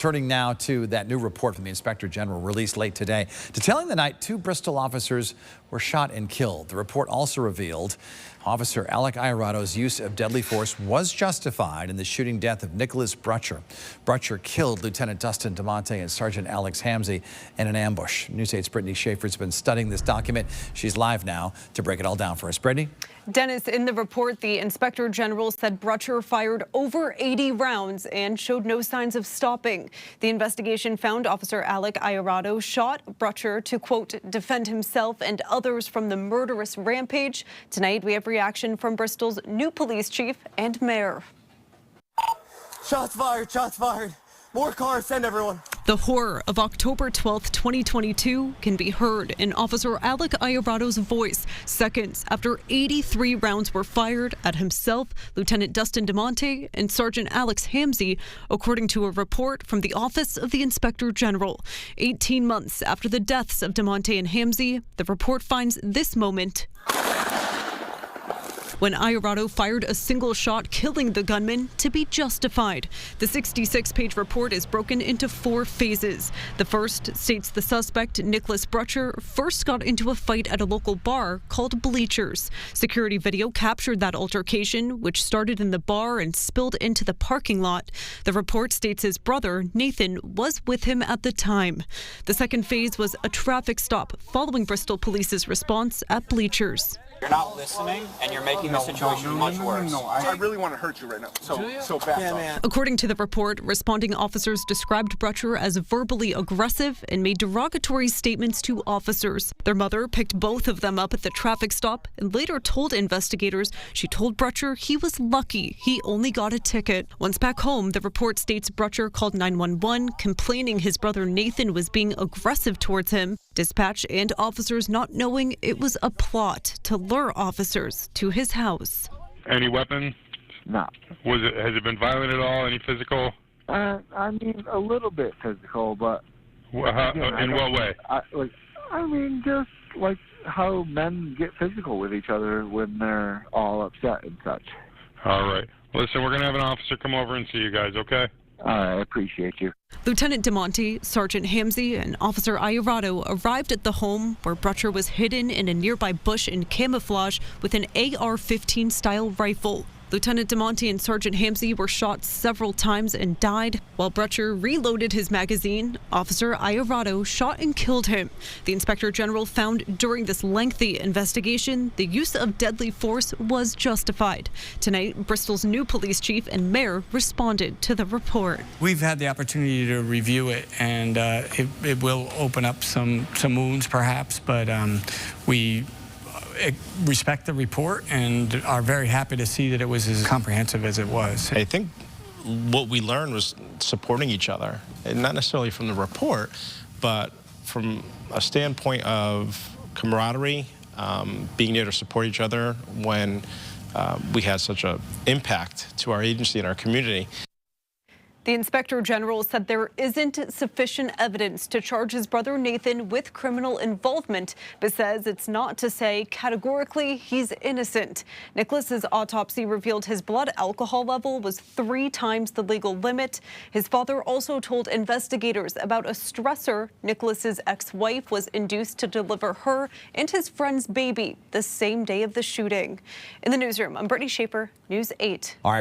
Turning now to that new report from the Inspector General released late today, detailing the night 2 Bristol officers were shot and killed. The report also revealed Officer Alec Iorado's use of deadly force was justified in the shooting death of Nicholas Brutcher. Brutcher killed Lieutenant Dustin DeMonte and Sergeant Alex Hamzy in an ambush. News 8's Brittany Schaefer's been studying this document. She's live now to break it all down for us. Brittany? Dennis, in the report, the Inspector General said Brutcher fired over 80 rounds and showed no signs of stopping. The investigation found Officer Alec Iorado shot Brutcher to, quote, defend himself and others from the murderous rampage. Tonight, we have reaction from Bristol's new police chief and mayor. Shots fired, shots fired. More cars, send everyone. The horror of October 12th, 2022 can be heard in Officer Alec Iorado's voice seconds after 83 rounds were fired at himself, Lieutenant Dustin DeMonte, and Sergeant Alex Hamzy, according to a report from the Office of the Inspector General. 18 months after the deaths of DeMonte and Hamzy, the report finds this moment when Iorado fired a single shot, killing the gunman, to be justified. The 66-page report is broken into 4 phases. The first states the suspect, Nicholas Brutcher, first got into a fight at a local bar called Bleachers. Security video captured that altercation, which started in the bar and spilled into the parking lot. The report states his brother, Nathan, was with him at the time. The second phase was a traffic stop following Bristol Police's response at Bleachers. You're not listening, and you're making the situation much worse. I really want to hurt you right now. So back up. According to the report, responding officers described Brutcher as verbally aggressive and made derogatory statements to officers. Their mother picked both of them up at the traffic stop and later told investigators she told Brutcher he was lucky he only got a ticket. Once back home, the report states Brutcher called 911, complaining his brother Nathan was being aggressive towards him. Dispatch and officers not knowing it was a plot to lure officers to his house. Any weapon? No. Has it been violent at all? Any physical? I mean, a little bit physical, but... In what way? Just like how men get physical with each other when they're all upset and such. All right. Listen, we're going to have an officer come over and see you guys, okay? I appreciate you. Lieutenant DeMonte, Sergeant Hamzy, and Officer Iorado arrived at the home where Brutcher was hidden in a nearby bush in camouflage with an AR-15 style rifle. Lieutenant DeMonte and Sergeant Hamzy were shot several times and died. While Brutcher reloaded his magazine, Officer Iorado shot and killed him. The Inspector General found during this lengthy investigation the use of deadly force was justified. Tonight, Bristol's new police chief and mayor responded to the report. We've had the opportunity to review it, and it will open up some wounds perhaps, but we respect the report and are very happy to see that it was as comprehensive as it was. I think what we learned was supporting each other, and not necessarily from the report, but from a standpoint of camaraderie, being there to support each other when we had such an impact to our agency and our community. The Inspector General said there isn't sufficient evidence to charge his brother Nathan with criminal involvement, but says it's not to say categorically he's innocent. Nicholas's autopsy revealed his blood alcohol level was 3 times the legal limit. His father also told investigators about a stressor Nicholas's ex-wife was induced to deliver her and his friend's baby the same day of the shooting. In the newsroom, I'm Brittany Schaefer, News 8. All right.